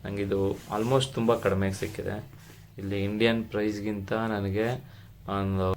ನನಗಿದು ಆಲ್ಮೋಸ್ಟ್ ತುಂಬ ಕಡಿಮೆಗೆ ಸಿಕ್ಕಿದೆ. ಇಲ್ಲಿ ಇಂಡಿಯನ್ ಪ್ರೈಸ್ಗಿಂತ ನನಗೆ ಒಂದು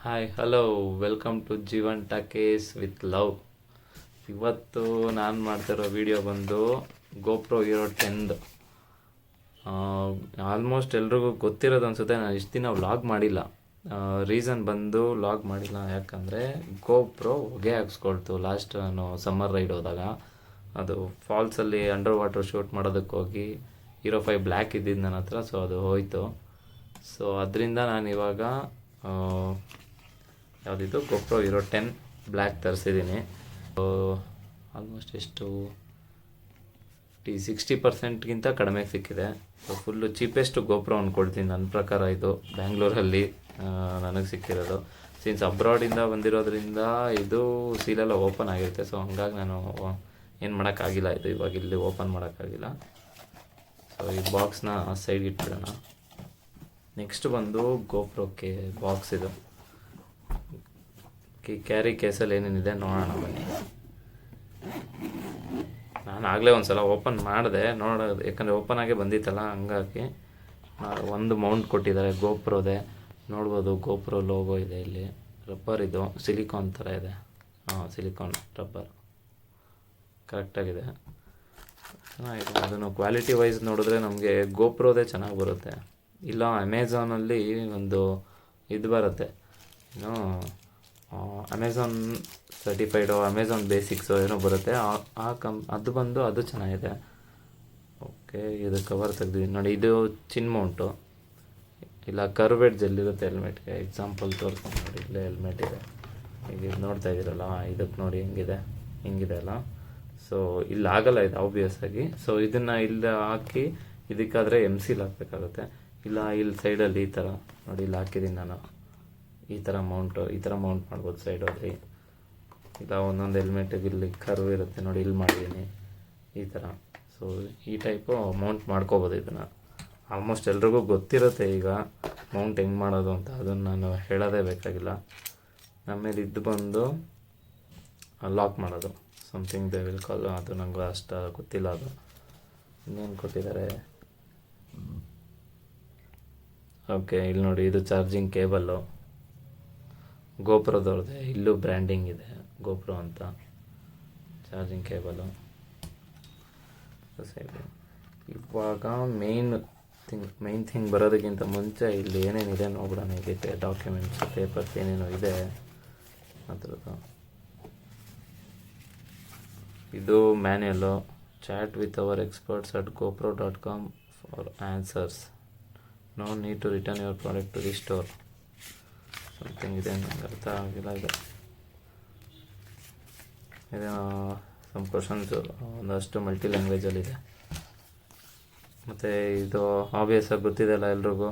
hi hello welcome to Jeevan talkies with love. ಇವತ್ತು ನಾನು ಮಾಡ್ತಿರೋ ವಿಡಿಯೋ ಬಂದು ಗೋಪ್ರೋ ಹೀರೋ 10. ಆಲ್ಮೋಸ್ಟ್ ಎಲ್ರಿಗೂ ಗೊತ್ತಿರೋದು ಅನಿಸುತ್ತೆ. ನಾನು ಇಷ್ಟು ದಿನ ವ್ಲಾಗ್ ಮಾಡಿಲ್ಲ. ರೀಸನ್ ಬಂದು ವ್ಲಾಗ್ ಮಾಡಿಲ್ಲ ಯಾಕಂದರೆ ಗೋಪ್ರೋ ಹೊಗೆ ಹಾಕ್ಸ್ಕೊಳ್ತು. ಲಾಸ್ಟ್ ನಾನು ಸಮ್ಮರ್ ರೈಡ್ ಹೋದಾಗ ಅದು ಫಾಲ್ಸಲ್ಲಿ ಅಂಡರ್ ವಾಟರ್ ಶೂಟ್ ಮಾಡೋದಕ್ಕೆ ಹೋಗಿ ಹೀರೋ 5 ಬ್ಲ್ಯಾಕ್ ಇದ್ದಿದ್ದು ನನ್ನ ಹತ್ರ. ಸೊ ಅದು ಹೋಯಿತು. ಸೊ ಅದರಿಂದ ನಾನು ಇವಾಗ ಯಾವುದಿತ್ತು ಗೋಪ್ರೋ ಹೀರೋ 10 ಬ್ಲ್ಯಾಕ್ ತರಿಸಿದ್ದೀನಿ. ಆಲ್ಮೋಸ್ಟ್ ಎಷ್ಟು 60%ಗಿಂತ ಕಡಿಮೆಗೆ ಸಿಕ್ಕಿದೆ. ಸೊ ಫುಲ್ಲು ಚೀಪೆಸ್ಟ್ ಗೋಪ್ರೋ ಅಂದ್ಕೊಳ್ತೀನಿ ನನ್ನ ಪ್ರಕಾರ. ಇದು ಬ್ಯಾಂಗ್ಳೂರಲ್ಲಿ ನನಗೆ ಸಿಕ್ಕಿರೋದು. ಸಿನ್ಸ್ ಅಬ್ರಾಡಿಂದ ಬಂದಿರೋದ್ರಿಂದ ಇದು ಸೀಲೆಲ್ಲ ಓಪನ್ ಆಗಿರುತ್ತೆ. ಸೊ ಹಂಗಾಗಿ ನಾನು ಏನು ಮಾಡೋಕ್ಕಾಗಿಲ್ಲ. ಇದು ಇವಾಗ ಇಲ್ಲಿ ಓಪನ್ ಮಾಡೋಕ್ಕಾಗಿಲ್ಲ. ಸೊ ಈ ಬಾಕ್ಸ್ನ ಸೈಡ್ಗೆ ಇಟ್ಬಿಡೋಣ. ನೆಕ್ಸ್ಟ್ ಬಂದು ಗೋಪ್ರೋಕ್ಕೆ ಬಾಕ್ಸ್. ಇದು ಕ್ಯಾರಿ ಕೇಸಲ್ಲಿ ಏನೇನಿದೆ ನೋಡೋಣ ಬನ್ನಿ. ನಾನು ಆಗಲೇ ಒಂದು ಸಲ ಓಪನ್ ಮಾಡಿದೆ ನೋಡೋದು, ಯಾಕಂದರೆ ಓಪನ್ ಆಗೇ ಬಂದಿತ್ತಲ್ಲ. ಹಂಗಾಗಿ ಒಂದು ಮೌಂಟ್ ಕೊಟ್ಟಿದ್ದಾರೆ ಗೋಪ್ರೋದೆ. ನೋಡ್ಬೋದು ಗೋಪ್ರೋ ಲೋಗೋ ಇದೆ ಇಲ್ಲಿ. ರಬ್ಬರ್ ಇದು ಸಿಲಿಕಾನ್ ಥರ ಇದೆ. ಸಿಲಿಕಾನ್ ರಬ್ಬರ್ ಕರೆಕ್ಟಾಗಿದೆ, ಚೆನ್ನಾಗಿದೆ. ಅದನ್ನು ಕ್ವಾಲಿಟಿ ವೈಸ್ ನೋಡಿದ್ರೆ ನಮಗೆ ಗೋಪ್ರೋದೇ ಚೆನ್ನಾಗಿ ಬರುತ್ತೆ. ಇಲ್ಲ ಅಮೆಝಾನಲ್ಲಿ ಒಂದು ಇದು ಬರುತ್ತೆ, ಏನೋ ಅಮೆಝಾನ್ ಸರ್ಟಿಫೈಡು, ಅಮೆಝಾನ್ ಬೇಸಿಕ್ಸು ಏನೋ ಬರುತ್ತೆ. ಅದು ಬಂದು ಅದು ಚೆನ್ನಾಗಿದೆ. ಓಕೆ, ಇದು ಕವರ್ ತೆಗ್ದಿದ್ದೀನಿ ನೋಡಿ. ಇದು ಚಿನ್ ಮೌಂಟು. ಇಲ್ಲ ಕರ್ವೆಡ್ ಜೆಲ್ಲಿರುತ್ತೆ ಹೆಲ್ಮೆಟ್ಗೆ. ಎಕ್ಸಾಂಪಲ್ ತೋರಿಸ್ಕೊಂಡು ನೋಡಿ, ಇಲ್ಲೇ ಹೆಲ್ಮೆಟ್ ಇದೆ. ಈಗ ಇದು ನೋಡ್ತಾ ಇದ್ದೀರಲ್ಲ, ಇದಕ್ಕೆ ನೋಡಿ ಹಿಂಗಿದೆ ಅಲ್ಲ. ಸೊ ಇಲ್ಲಿ ಆಗಲ್ಲ ಇದು ಆಬ್ವಿಯಸ್ ಆಗಿ. ಸೊ ಇದನ್ನು ಇಲ್ಲಿ ಹಾಕಿ ಇದಕ್ಕಾದರೆ MCL ಹಾಕಬೇಕಾಗುತ್ತೆ. ಇಲ್ಲ ಇಲ್ಲಿ ಸೈಡಲ್ಲಿ ಈ ಥರ ನೋಡಿ, ಇಲ್ಲಿ ಹಾಕಿದ್ದೀನಿ ನಾನು. ಈ ಥರ ಮೌಂಟ್ ಮಾಡ್ಬೋದು ಸೈಡಲ್ಲಿ. ಇಲ್ಲ ಒಂದೊಂದು ಹೆಲ್ಮೆಟಿಗೆ ಇಲ್ಲಿ ಕರ್ವ್ ಇರುತ್ತೆ ನೋಡಿ, ಇಲ್ಲಿ ಮಾಡಿದ್ದೀನಿ ಈ ಥರ. ಸೊ ಈ ಟೈಪು ಮೌಂಟ್ ಮಾಡ್ಕೋಬೋದು. ಇದನ್ನು ಆಲ್ಮೋಸ್ಟ್ ಎಲ್ರಿಗೂ ಗೊತ್ತಿರುತ್ತೆ ಈಗ ಮೌಂಟ್ ಹೆಂಗೆ ಮಾಡೋದು ಅಂತ. ಅದನ್ನು ನಾನು ಹೇಳೋದೇ ಬೇಕಾಗಿಲ್ಲ. ಆಮೇಲೆ ಇದು ಬಂದು ಲಾಕ್ ಮಾಡೋದು, ಸಮಥಿಂಗ್ ದೇ ವಿಲ್ ಕಾಲ್. ಅದು ನನಗೆ ಅಷ್ಟು ಗೊತ್ತಿಲ್ಲ. ಅದು ಇನ್ನೇನು ಕೊಟ್ಟಿದ್ದಾರೆ. ಓಕೆ, ಇಲ್ಲಿ ನೋಡಿ, ಇದು ಚಾರ್ಜಿಂಗ್ ಕೇಬಲ್ಲು ಗೋಪ್ರೋದವ್ರದ್ದೆ. ಇಲ್ಲೂ ಬ್ರ್ಯಾಂಡಿಂಗ್ ಇದೆ ಗೋಪ್ರೋ ಅಂತ. ಚಾರ್ಜಿಂಗ್ ಕೇಬಲು ಇವಾಗ ಮೇನ್ ಥಿಂಗ್ ಬರೋದಕ್ಕಿಂತ ಮುಂಚೆ ಇಲ್ಲಿ ಏನೇನಿದೆ ನೋಡೋಣ. ಹೇಗಿದೆ ಡಾಕ್ಯುಮೆಂಟ್ಸ್, ಪೇಪರ್ಸ್ ಏನೇನೋ ಇದೆ ಅದ್ರದ್ದು. ಇದು manual. Chat with our experts at gopro.com for answers. No need to return your product to the store. Something ಇದೆ, ನನಗೆ ಅರ್ಥ ಆಗಿಲ್ಲ ಇದು. ಸಮ್ ಕ್ವಶನ್ಸು ಒಂದಷ್ಟು ಮಲ್ಟಿ ಲ್ಯಾಂಗ್ವೇಜಲ್ಲಿದೆ. ಮತ್ತು ಇದು ಆಬ್ವಿಯಸ್ ಆಗಿ ಗೊತ್ತಿದೆಯಲ್ಲ ಎಲ್ರಿಗೂ,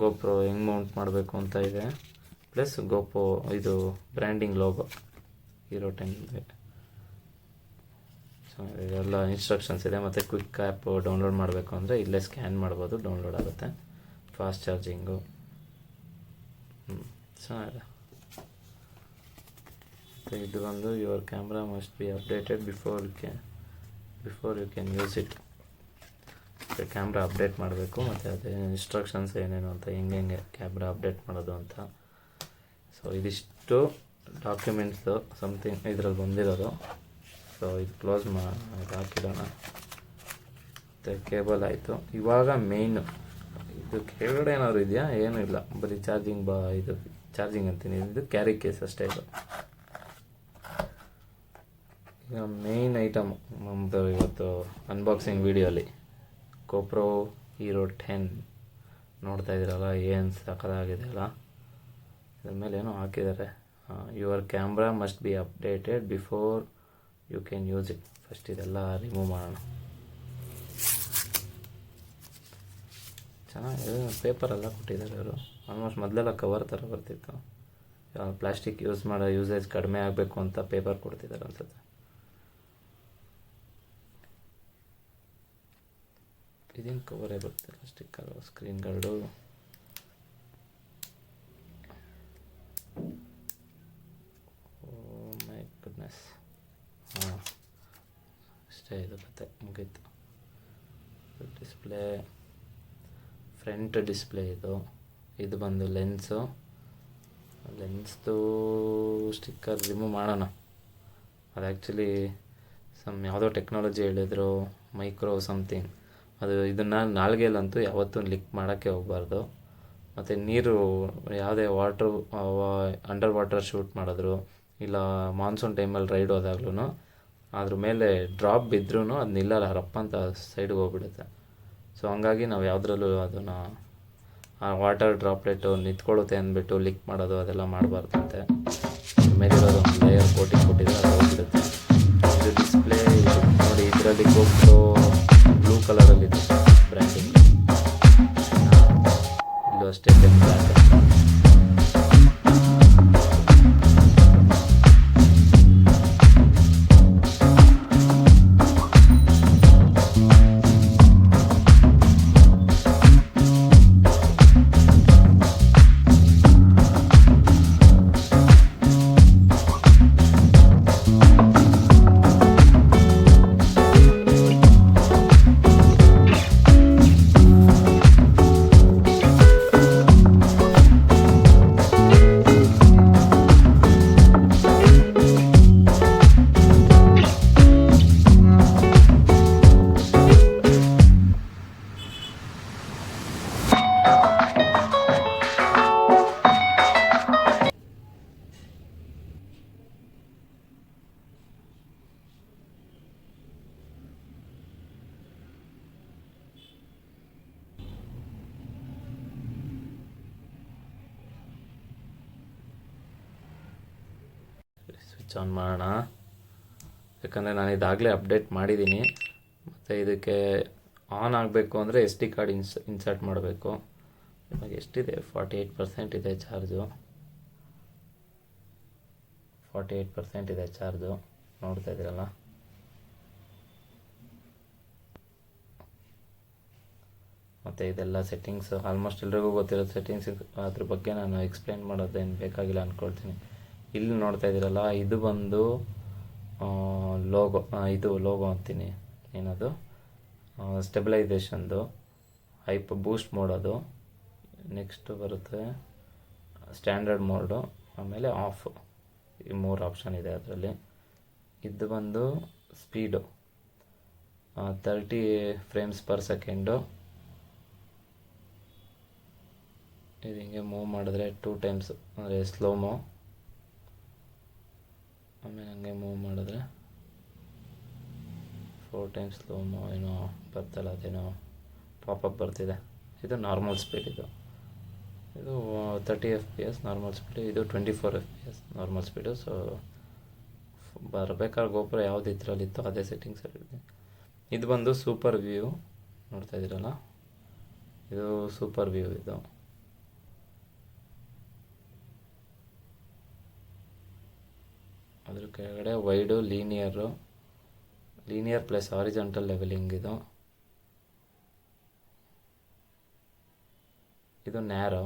ಗೋಪ್ರೋ ಹೆಂಗೆ ಮೌಂಟ್ ಮಾಡಬೇಕು ಅಂತ ಇದೆ. ಪ್ಲಸ್ ಗೋಪ್ರೋ ಇದು ಬ್ರ್ಯಾಂಡಿಂಗ್ ಲೋಗೋ ಹೀರೋ 10. ಎಲ್ಲ ಇನ್ಸ್ಟ್ರಕ್ಷನ್ಸ್ ಇದೆ. ಮತ್ತು ಕ್ವಿಕ್ ಆ್ಯಪ್ ಡೌನ್ಲೋಡ್ ಮಾಡಬೇಕು ಅಂದರೆ ಇಲ್ಲೇ ಸ್ಕ್ಯಾನ್ ಮಾಡ್ಬೋದು, ಡೌನ್ಲೋಡ್ ಆಗುತ್ತೆ. ಫಾಸ್ಟ್ ಚಾರ್ಜಿಂಗು ಚೆನ್ನಾಗಿದೆ. ಮತ್ತು ಇದು ಬಂದು your camera must be updated before you can use it. ಮತ್ತು ಕ್ಯಾಮ್ರಾ ಅಪ್ಡೇಟ್ ಮಾಡಬೇಕು. ಮತ್ತು ಅದೇ ಇನ್ಸ್ಟ್ರಕ್ಷನ್ಸ್ ಏನೇನು ಅಂತ, ಹೆಂಗೆ ಕ್ಯಾಮ್ರಾ ಅಪ್ಡೇಟ್ ಮಾಡೋದು ಅಂತ. ಸೊ ಇದಿಷ್ಟು ಡಾಕ್ಯುಮೆಂಟ್ಸು ಸಮಥಿಂಗ್ ಇದರಲ್ಲಿ ಬಂದಿರೋದು. ಸೊ ಇದು ಕ್ಲೋಸ್ ಹಾಕಿಡೋಣ. ಮತ್ತು ಕೇಬಲ್ ಆಯಿತು. ಇವಾಗ ಮೇಯ್ನು ಇದು ಕೆಳಗಡೆ ಏನಾದ್ರು ಇದೆಯಾ? ಏನೂ ಇಲ್ಲ, ಬರೀ ಇದು ಚಾರ್ಜಿಂಗ್ ಅಂತೀನಿ. ಇದು ಕ್ಯಾರಿ ಕೇಸ್ ಅಷ್ಟೇ. ಇದು ಈಗ ಮೇಯ್ನ್ ಐಟಮ್ ನಮ್ಮದು ಇವತ್ತು ಅನ್ಬಾಕ್ಸಿಂಗ್ ವಿಡಿಯೋಲಿ ಗೋಪ್ರೋ ಹೀರೋ 10 ನೋಡ್ತಾ ಇದ್ದೀರಲ್ಲ, ಏನು ಸಖತ್ತಾಗಿದೆ ಅಲ್ಲ. ಇದ್ರ ಮೇಲೆ ಏನೋ ಹಾಕಿದ್ದಾರೆ, your camera must be updated before you can use it. First ಇದೆಲ್ಲ ರಿಮೂವ್ ಮಾಡೋಣ. ಚೆನ್ನಾಗಿ ಪೇಪರೆಲ್ಲ ಕೊಟ್ಟಿದ್ದಾರೆ ಅವರು. ಆಲ್ಮೋಸ್ಟ್ ಮೊದಲೆಲ್ಲ ಕವರ್ ಥರ ಬರ್ತಿತ್ತು, ಪ್ಲಾಸ್ಟಿಕ್ ಯೂಸೇಜ್ ಕಡಿಮೆ ಆಗಬೇಕು ಅಂತ ಪೇಪರ್ ಕೊಡ್ತಿದ್ದಾರೆ ಅನ್ಸುತ್ತೆ. ಇದೇನು ಕವರೇ ಬರ್ತಿಲ್ಲ, sticker screen guard. Oh my goodness. ಹಾಂ, ಅಷ್ಟೇ, ಇದು ಮತ್ತೆ ಮುಗೀತು. ಡಿಸ್ಪ್ಲೇ, ಫ್ರಂಟ್ ಡಿಸ್ಪ್ಲೇ ಇದು ಬಂದು ಲೆನ್ಸ್ದು ಸ್ಟಿಕ್ಕರ್ ರಿಮೂವ್ ಮಾಡೋಣ. ಅದು ಆ್ಯಕ್ಚುಲಿ ಯಾವುದೋ ಟೆಕ್ನಾಲಜಿ ಹೇಳಿದ್ರು, ಮೈಕ್ರೋ ಸಮಥಿಂಗ್. ಅದು ಇದನ್ನು ನಾಲ್ಗೆಯಲ್ಲಂತೂ ಯಾವತ್ತೂ ಲಿಕ್ ಮಾಡೋಕ್ಕೆ ಹೋಗಬಾರ್ದು. ಮತ್ತು ನೀರು ಯಾವುದೇ ಅಂಡರ್ ವಾಟರ್ ಶೂಟ್ ಮಾಡಿದ್ರು, ಇಲ್ಲ ಮಾನ್ಸೂನ್ ಟೈಮಲ್ಲಿ ರೈಡ್ ಹೋದಾಗ್ಲೂ ಅದ್ರ ಮೇಲೆ ಡ್ರಾಪ್ ಬಿದ್ದರೂ ಅದು ನಿಲ್ಲಲ್ಲ, ರಪ್ಪ ಅಂತ ಸೈಡ್ಗೆ ಹೋಗ್ಬಿಡುತ್ತೆ. ಸೊ ಹಂಗಾಗಿ ನಾವು ಯಾವುದ್ರಲ್ಲೂ ಅದನ್ನು ಆ ವಾಟರ್ ಡ್ರಾಪ್ಲೆಟು ನಿಂತ್ಕೊಳ್ಳುತ್ತೆ ಅಂದ್ಬಿಟ್ಟು ಲಿಕ್ ಮಾಡೋದು ಅದೆಲ್ಲ ಮಾಡಬಾರ್ದಂತೆ. ಮೇಲಿರೋದು ಒಂದು ಲೇಯರ್ ಕೋಟಿಂಗ್ ಕೊಟ್ಟಿದ್ರೆ ಅದು ಹೋಗ್ಬಿಡುತ್ತೆ. ಇದು ಡಿಸ್ಪ್ಲೇ ನೋಡಿ, ಇದರಲ್ಲಿ GoPro ಬ್ಲೂ ಕಲರಲ್ಲಿದೆ ಬ್ರ್ಯಾಂಡಿಂಗ್. ಇಲ್ಲೂ ಅಷ್ಟೇ ಬ್ಲ್ಯಾಕ್. ಸ್ವಿಚ್ ಆನ್ ಮಾಡೋಣ. ಯಾಕಂದರೆ ನಾನು ಇದಾಗಲೇ ಅಪ್ಡೇಟ್ ಮಾಡಿದ್ದೀನಿ. ಮತ್ತು ಇದಕ್ಕೆ ಆನ್ ಆಗಬೇಕು ಅಂದರೆ SD ಕಾರ್ಡ್ ಇನ್ಸರ್ಟ್ ಮಾಡಬೇಕು. ಇವಾಗ ಎಷ್ಟಿದೆ? 48% ಇದೆ ಚಾರ್ಜು. 48% ಇದೆ ಚಾರ್ಜು, ನೋಡ್ತಾ ಇದ್ದೀರಲ್ಲ. ಮತ್ತು ಇದೆಲ್ಲ ಸೆಟ್ಟಿಂಗ್ಸ್ ಆಲ್ಮೋಸ್ಟ್ ಎಲ್ರಿಗೂ ಗೊತ್ತಿರೋ ಸೆಟ್ಟಿಂಗ್ಸ್, ಅದ್ರ ಬಗ್ಗೆ ನಾನು ಎಕ್ಸ್ಪ್ಲೈನ್ ಮಾಡೋದೇನು ಬೇಕಾಗಿಲ್ಲ ಅಂದ್ಕೊಳ್ತೀನಿ. ಇಲ್ಲಿ ನೋಡ್ತಾ ಇದ್ದೀರಲ್ಲ, ಇದು ಬಂದು ಲೋಗೋ ಅಂತೀನಿ, ಏನದು ಸ್ಟೆಬಿಲೈಸೇಷನ್ದು ಬೂಸ್ಟ್ ಮೋಡೋದು. ನೆಕ್ಸ್ಟ್ ಬರುತ್ತೆ ಸ್ಟ್ಯಾಂಡರ್ಡ್ ಮೋಡು, ಆಮೇಲೆ ಆಫ್. ಈ 3 ಆಪ್ಷನ್ ಇದೆ ಅದರಲ್ಲಿ. ಇದು ಬಂದು ಸ್ಪೀಡು 30 ಫ್ರೇಮ್ಸ್ ಪರ್ ಸೆಕೆಂಡು. ಇದು ಹಿಂಗೆ ಮೂವ್ ಮಾಡಿದ್ರೆ 2 ಟೈಮ್ಸ್ ಅಂದರೆ ಸ್ಲೋಮೋ. ಆಮೇಲೆ ಹಂಗೆ ಮೂವ್ ಮಾಡಿದ್ರೆ 4 ಟೈಮ್ಸ್ ಸ್ಲೋಮೋ ಏನೋ ಬರ್ತಲ್ಲ, ಅದೇನೋ ಪಾಪಪ್ ಬರ್ತಿದೆ. ಇದು ನಾರ್ಮಲ್ ಸ್ಪೀಡ್. ಇದು 30 FPS ನಾರ್ಮಲ್ ಸ್ಪೀಡು, ಇದು 24 FPS ನಾರ್ಮಲ್ ಸ್ಪೀಡು. ಸೊ ಬರಬೇಕಾದ್ರೆ GoPro ಯಾವ್ದು ಇದರಲ್ಲಿತ್ತೋ ಅದೇ ಸೆಟ್ಟಿಂಗ್ಸ್ ಹೇಳಿದೆ. ಇದು ಬಂದು ಸೂಪರ್ ವ್ಯೂ, ನೋಡ್ತಾ ಇದ್ದೀರಲ್ಲ, ಇದು ಸೂಪರ್ ವ್ಯೂ. ಇದು ಅದ್ರ ಕೆಳಗಡೆ wide, linear plus horizontal levelling. ಇದು narrow.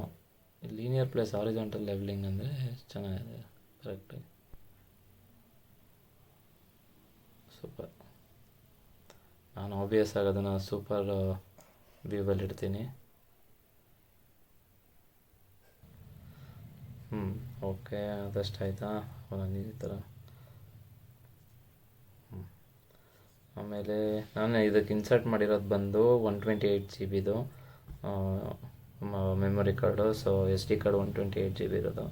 Linear plus horizontal levelling ಅಂದರೆ ಚೆನ್ನಾಗಿದೆ, ಕರೆಕ್ಟಾಗಿ ಸೂಪರ್. ನಾನು ಆಬ್ವಿಯಸ್ ಆಗಿ ಅದನ್ನು ಸೂಪರ್ ವ್ಯೂವಲ್ಲಿ ಇಡ್ತೀನಿ. ಓಕೆ, ಅದಷ್ಟು ಆಯಿತಾ? ಈ ಥರ. ಆಮೇಲೆ ನಾನು ಇದಕ್ಕೆ ಇನ್ಸರ್ಟ್ ಮಾಡಿರೋದು ಬಂದು 128 GB memory card. So SD card 128 GB ಇರೋದು.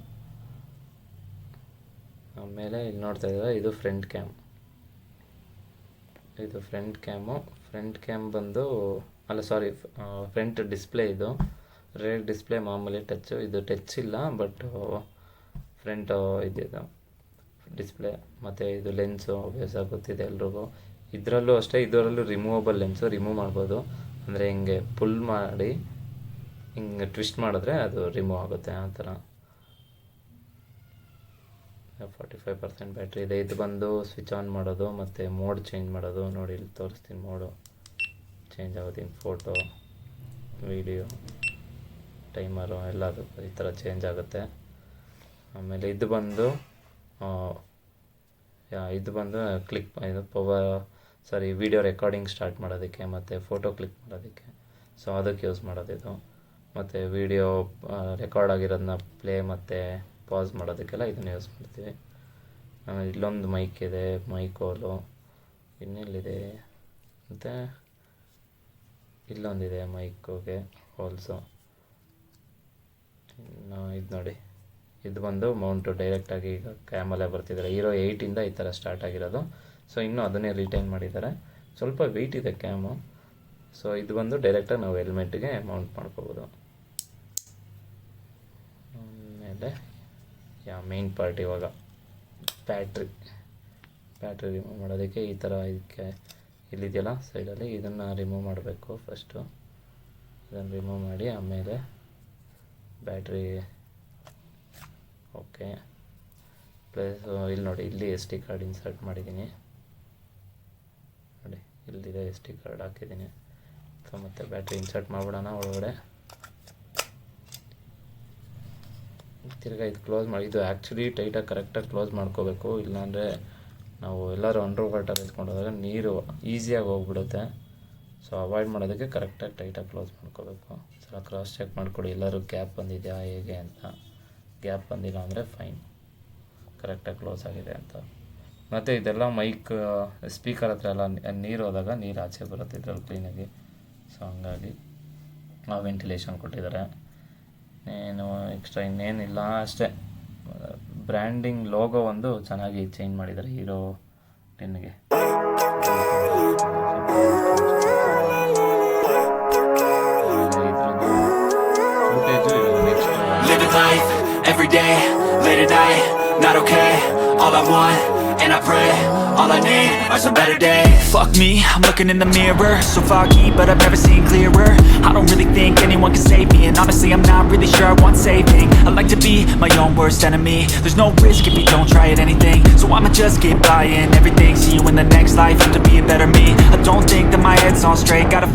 ಆಮೇಲೆ ಇಲ್ಲಿ ನೋಡ್ತಾ ಇದ್ದಾರೆ, ಇದು ಫ್ರಂಟ್ ಕ್ಯಾಮ್. ಇದು ಫ್ರಂಟ್ ಕ್ಯಾಮ್ ಬಂದು ಫ್ರಂಟ್ ಡಿಸ್ಪ್ಲೇ. ಇದು ರೇರ್ ಡಿಸ್ಪ್ಲೇ, ಮಾಮೂಲಿ ಟಚ್. ಇದು ಟಚ್ ಇಲ್ಲ, ಬಟ್ ಫ್ರಂಟ್ ಇದಿದೆ ಡಿಸ್ಪ್ಲೇ. ಮತ್ತು ಇದು ಲೆನ್ಸು ಅಭ್ಯಾಸ ಗೊತ್ತಿದೆ ಎಲ್ರಿಗೂ. ಇದರಲ್ಲೂ ಅಷ್ಟೇ, ಇದರಲ್ಲೂ ರಿಮೂವಬಲ್ ಲೆನ್ಸು, ರಿಮೂವ್ ಮಾಡ್ಬೋದು. ಅಂದರೆ ಹಿಂಗೆ ಪುಲ್ ಮಾಡಿ ಹಿಂಗೆ ಟ್ವಿಸ್ಟ್ ಮಾಡಿದ್ರೆ ಅದು ರಿಮೂವ್ ಆಗುತ್ತೆ, ಆ ಥರ. 45% ಬ್ಯಾಟ್ರಿ ಇದೆ. ಇದು ಬಂದು ಸ್ವಿಚ್ ಆನ್ ಮಾಡೋದು ಮತ್ತು ಮೋಡ್ ಚೇಂಜ್ ಮಾಡೋದು. ನೋಡಿ ಇಲ್ಲಿ ತೋರಿಸ್ತೀನಿ, ಮೋಡು ಚೇಂಜ್ ಆಗೋದು. ಫೋಟೋ, ವಿಡಿಯೋ, ಟೈಮರು ಎಲ್ಲದು ಈ ಥರ ಚೇಂಜ್ ಆಗುತ್ತೆ. ಆಮೇಲೆ ಇದು ಬಂದು ಕ್ಲಿಕ್ ಇದು ವಿಡಿಯೋ ರೆಕಾರ್ಡಿಂಗ್ ಸ್ಟಾರ್ಟ್ ಮಾಡೋದಕ್ಕೆ ಮತ್ತು ಫೋಟೋ ಕ್ಲಿಕ್ ಮಾಡೋದಕ್ಕೆ. ಸೊ ಅದಕ್ಕೆ ಯೂಸ್ ಮಾಡೋದಿದು. ಮತ್ತು ವಿಡಿಯೋ ರೆಕಾರ್ಡ್ ಆಗಿರೋದನ್ನ ಪ್ಲೇ ಮತ್ತು ಪಾಸ್ ಮಾಡೋದಕ್ಕೆಲ್ಲ ಇದನ್ನು ಯೂಸ್ ಮಾಡ್ತೀವಿ. ಆಮೇಲೆ ಇಲ್ಲೊಂದು ಮೈಕ್ ಇದೆ, ಮೈಕ್ ಹೋಲು. ಇನ್ನೆಲ್ಲಿದೆ ಮತ್ತು ಇಲ್ಲೊಂದಿದೆ ಮೈಕ್ಗೆ ಹೋಲ್ಸು. ಇನ್ನು ಇದು ನೋಡಿ, ಇದು ಬಂದು ಮೌಂಟು ಡೈರೆಕ್ಟಾಗಿ ಈಗ ಕ್ಯಾಮಲ್ಲೇ ಬರ್ತಿದ್ದಾರೆ. ಹೀರೋ 8ಇಂದ ಈ ಥರ ಸ್ಟಾರ್ಟ್ ಆಗಿರೋದು. ಸೊ ಇನ್ನೂ ಅದನ್ನೇ ರಿಟೈನ್ ಮಾಡಿದ್ದಾರೆ. ಸ್ವಲ್ಪ ವೆಯ್ಟ್ ಇದೆ ಕ್ಯಾಮು. ಸೊ ಇದು ಬಂದು ಡೈರೆಕ್ಟಾಗಿ ನಾವು ಹೆಲ್ಮೆಟ್ಗೆ ಮೌಂಟ್ ಮಾಡ್ಕೋಬೋದು. ಆಮೇಲೆ ಮೇನ್ ಪಾರ್ಟ್ ಇವಾಗ ಬ್ಯಾಟ್ರಿ ರಿಮೂವ್ ಮಾಡೋದಕ್ಕೆ ಈ ಥರ ಇದಕ್ಕೆ ಇಲ್ಲಿದೆಯಲ್ಲ ಸೈಡಲ್ಲಿ, ಇದನ್ನು ರಿಮೂವ್ ಮಾಡಬೇಕು. ಫಸ್ಟು ಇದನ್ನು ರಿಮೂವ್ ಮಾಡಿ ಆಮೇಲೆ ಬ್ಯಾಟ್ರಿ ಓಕೆ. ಪ್ಲಸ್ ಇಲ್ಲಿ ನೋಡಿ, ಇಲ್ಲಿ SD ಕಾರ್ಡ್ ಇನ್ಸರ್ಟ್ ಮಾಡಿದ್ದೀನಿ ನೋಡಿ, ಇಲ್ಲಿದೆ SD ಕಾರ್ಡ್ ಹಾಕಿದ್ದೀನಿ. ಸೊ ಮತ್ತು ಬ್ಯಾಟ್ರಿ ಇನ್ಸರ್ಟ್ ಮಾಡಿಬಿಡೋಣ ಒಳಗಡೆ. ತಿರ್ಗಾ ಇದು ಕ್ಲೋಸ್ ಮಾಡಿ. ಇದು ಆ್ಯಕ್ಚುಲಿ ಟೈಟಾಗಿ ಕರೆಕ್ಟಾಗಿ ಕ್ಲೋಸ್ ಮಾಡ್ಕೋಬೇಕು, ಇಲ್ಲಾಂದರೆ ನಾವು ಎಲ್ಲರೂ ಅಂಡರ್ ವಾಟರ್ ಎತ್ಕೊಂಡು ಹೋದಾಗ ನೀರು ಈಸಿಯಾಗಿ ಹೋಗ್ಬಿಡುತ್ತೆ. ಸೊ ಅವಾಯ್ಡ್ ಮಾಡೋದಕ್ಕೆ ಕರೆಕ್ಟಾಗಿ ಟೈಟಾಗಿ ಕ್ಲೋಸ್ ಮಾಡ್ಕೋಬೇಕು. ಸ್ವಲ್ಪ ಕ್ರಾಸ್ ಚೆಕ್ ಮಾಡಿಕೊಡಿ, ಎಲ್ಲರೂ ಗ್ಯಾಪ್ ಬಂದಿದೆಯಾ ಹೇಗೆ ಅಂತ. ಗ್ಯಾಪ್ ಬಂದಿಲ್ಲ ಅಂದರೆ ಫೈನ್, ಕರೆಕ್ಟಾಗಿ ಕ್ಲೋಸ್ ಆಗಿದೆ ಅಂತ. ಮತ್ತು ಇದೆಲ್ಲ ಮೈಕ್ ಸ್ಪೀಕರ್ ಹತ್ರ ಎಲ್ಲ ನೀರು ಹೋದಾಗ ನೀರು ಆಚೆ ಬರುತ್ತೆ ಇದ್ರಲ್ಲಿ ಕ್ಲೀನಾಗಿ. ಸೊ ಹಂಗಾಗಿ ವೆಂಟಿಲೇಷನ್ ಕೊಟ್ಟಿದ್ದಾರೆ. ಇನ್ನೇನಿಲ್ಲ ಅಷ್ಟೇ. ಬ್ರ್ಯಾಂಡಿಂಗ್ ಲೋಗೋ ಒಂದು ಚೆನ್ನಾಗಿ ಚೇಂಜ್ ಮಾಡಿದ್ದಾರೆ hero 10ಗೆ. Every day, late at night, not okay. All I want, and I pray, all I need are some better days. Fuck me, I'm looking in the mirror, so foggy, but I've never seen clearer. I don't really think anyone can save me, and honestly I'm not really sure I want saving. I like to be my own worst enemy. There's no risk if you don't try at anything, so I'ma just keep buying everything. See you in the next life, have to be a better me. I don't think that my head's on straight, gotta